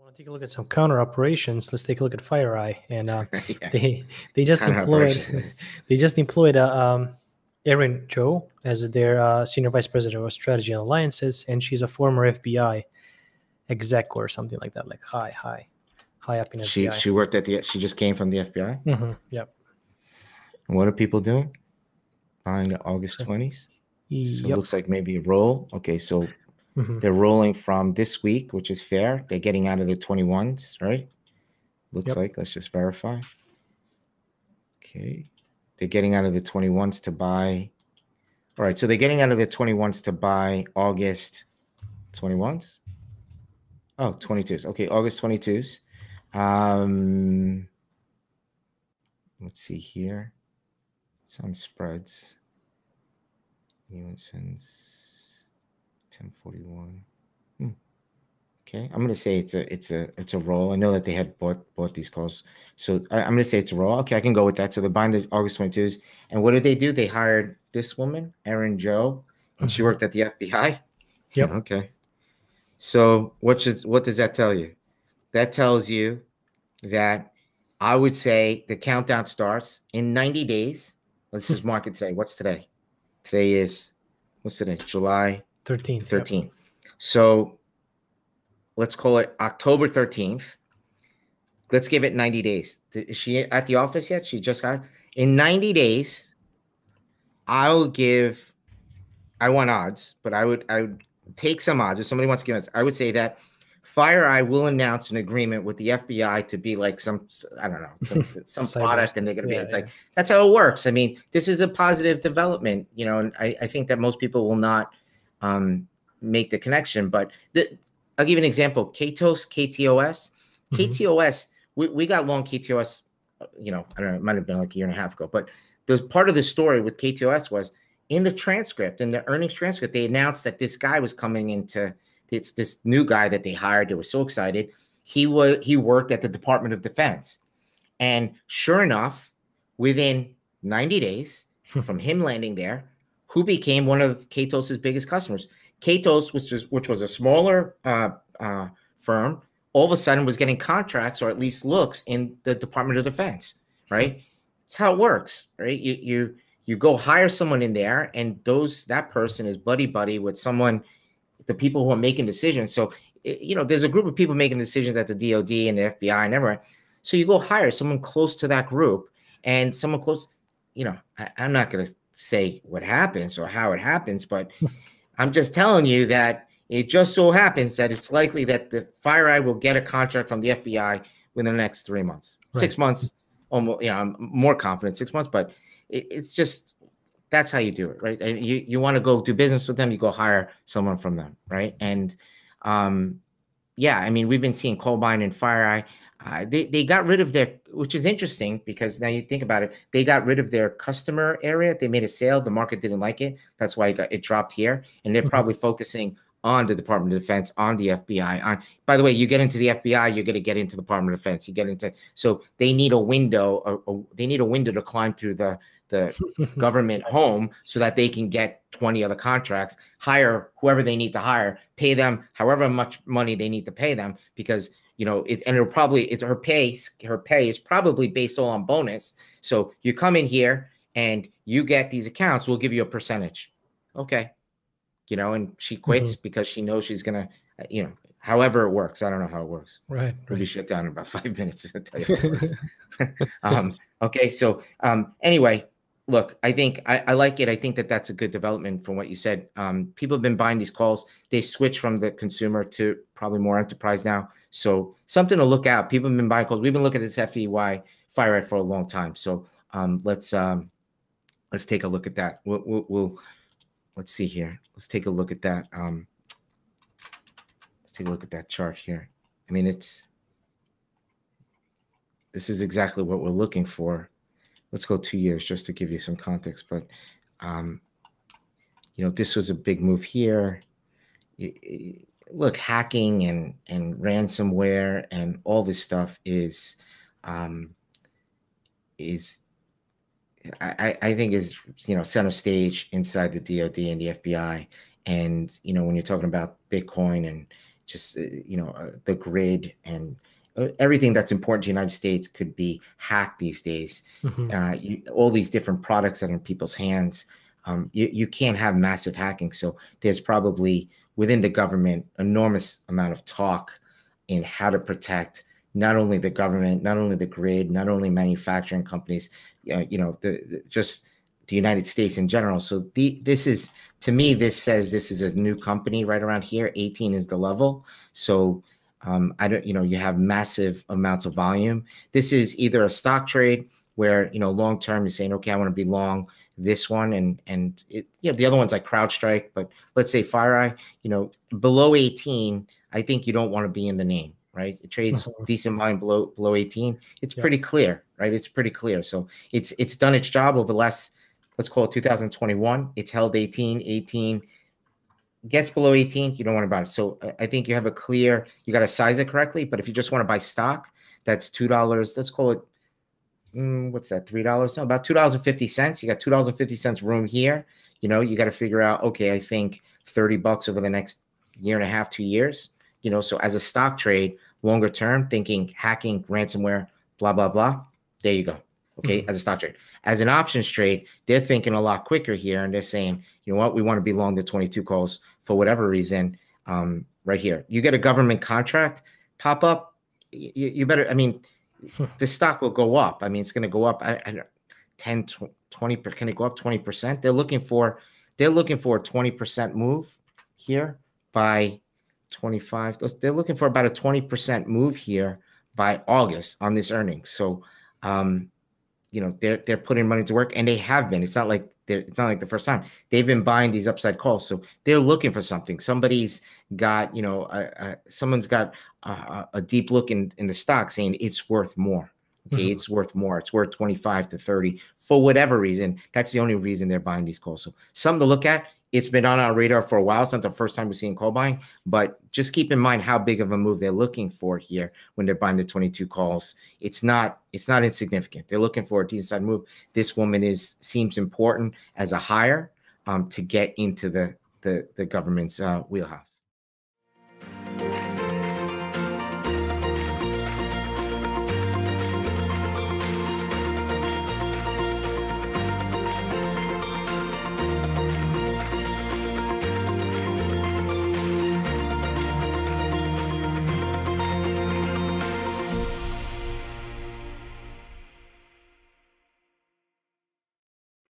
Want to take a look at some counter operations? Let's take a look at Feye, and Yeah. they just Counter employed operations. they just employed Erin Joe as their senior vice president of strategy and alliances, and she's a former FBI exec or something like that, like high up in FBI. She worked at she just came from the FBI. Mm-hmm. Yep. And what are people doing? Buying the August 20s. So it Yep. looks like maybe a roll. Okay, so they're rolling from this week, which is fair. They're getting out of the 21s, right? Looks like. Let's just verify. Okay. They're getting out of the 21s to buy. All right, so they're getting out of the 21s to buy August 21s. Oh, 22s. Okay, August 22s. Let's see here. Some spreads. Even since 1041. Okay, I'm gonna say it's a roll. I know that they had bought these calls, so I'm gonna say it's a roll. Okay, I can go with that. So they're buying the August 22s, and what did they do? They hired this woman, Erin Joe, and she worked at the FBI. Yep. Okay. So what does that tell you? That tells you that I would say the countdown starts in 90 days. Let's just mark it today. What's today? Today is, what's today? July 13th. 13th. Yep. So let's call it October 13th. Let's give it 90 days. Is she at the office yet? She just got in 90 days. I want odds, but I would take some odds. If somebody wants to give us, I would say that Feye will announce an agreement with the FBI to be like some, I don't know, some product, and they're going to be, it's like, that's how it works. I mean, this is a positive development, you know, and I think that most people will not make the connection, but I'll give you an example. KTOS, we got long KTOS, you know, I don't know, it might've been like a year and a half ago, but there's part of the story with KTOS was in the transcript, in the earnings transcript, they announced that this guy was coming into, it's this new guy that they hired. They were so excited. He worked at the Department of Defense. And sure enough, within 90 days from him landing there, who became one of Katos's biggest customers? Katos, which was a smaller firm, all of a sudden was getting contracts, or at least looks, in the Department of Defense, right? It's how it works, right? You go hire someone in there, and that person is buddy with someone, the people who are making decisions. So, you know, there's a group of people making decisions at the DOD and the FBI and everywhere. So you go hire someone close to that group, and someone close, you know, I'm not going to say what happens or how it happens, but I'm just telling you that it just so happens that it's likely that the Feye will get a contract from the FBI within the next 3 months, 6 months, almost, you know, I'm more confident 6 months, but it's just, that's how you do it, right? And you want to go do business with them, you go hire someone from them, right? And yeah, I mean, we've been seeing Colbine and Feye. They got rid of their, which is interesting because now you think about it, they got rid of their customer area. They made a sale. The market didn't like it. That's why it dropped here. And they're probably focusing on the Department of Defense, on the FBI. By the way, you get into the FBI, you're going to get into the Department of Defense. You get into, so they need a window. They need a window to climb through the government home so that they can get 20 other contracts, hire whoever they need to hire, pay them however much money they need to pay them, because, you know, her pay is probably based all on bonus. So you come in here and you get these accounts, we'll give you a percentage. Okay. You know, and she quits because she knows she's going to, you know, however it works. I don't know how it works. Right. We'll be shut down in about 5 minutes. I'll tell you how it works. Okay. So anyway, look, I think I like it. I think that's a good development from what you said. People have been buying these calls. They switch from the consumer to probably more enterprise now. So something to look out. People have been buying calls. We've been looking at this Feye for a long time. So let's take a look at that. We'll let's see here. Let's take a look at that. Let's take a look at that chart here. I mean, this is exactly what we're looking for. Let's go 2 years just to give you some context. But, you know, this was a big move here. Look, hacking and ransomware and all this stuff is I think is, you know, center stage inside the DOD and the FBI. And, you know, when you're talking about Bitcoin and, just the grid and everything that's important to the United States could be hacked these days. All these different products that are in people's hands. You can't have massive hacking. So there's probably within the government enormous amount of talk in how to protect not only the government, not only the grid, not only manufacturing companies, just the United States in general. So this is, to me, this says this is a new company right around here. 18 is the level. So you have massive amounts of volume. This is either a stock trade where, long term you're saying, okay, I want to be long this one, and the other one's like CrowdStrike, but let's say Feye, below 18, I think you don't want to be in the name, right? It trades decent volume below 18. It's pretty clear, right? It's pretty clear. So it's done its job over the last, let's call it 2021. It's held 18 gets below 18, you don't want to buy it. So I think you have you got to size it correctly. But if you just want to buy stock, that's $2. Let's call it, what's that? $3? No, about $2.50. You got $2.50 room here. You got to figure out, okay, I think $30 over the next year and a half, 2 years. So as a stock trade, longer term, thinking hacking, ransomware, blah, blah, blah. There you go. Okay, as a stock trade. As an options trade, they're thinking a lot quicker here, and they're saying, you know what, we want to be long the 22 calls for whatever reason. Right here, you get a government contract pop up, you better. I mean, the stock will go up. I mean, it's going to go up 10, 20. Can it go up 20%? They're looking for a 20% move here by 25. They're looking for about a 20% move here by August on this earnings. So, they're putting money to work, and they have been. It's not like the first time. They've been buying these upside calls, so they're looking for something. Somebody's got, someone's got a deep look in the stock, saying it's worth more. Okay, it's worth more. It's worth 25 to 30 for whatever reason. That's the only reason they're buying these calls. So something to look at. It's been on our radar for a while. It's not the first time we're seeing call buying, but just keep in mind how big of a move they're looking for here when they're buying the 22 calls. It's not insignificant. They're looking for a decent side move. This woman seems important as a hire to get into the government's wheelhouse.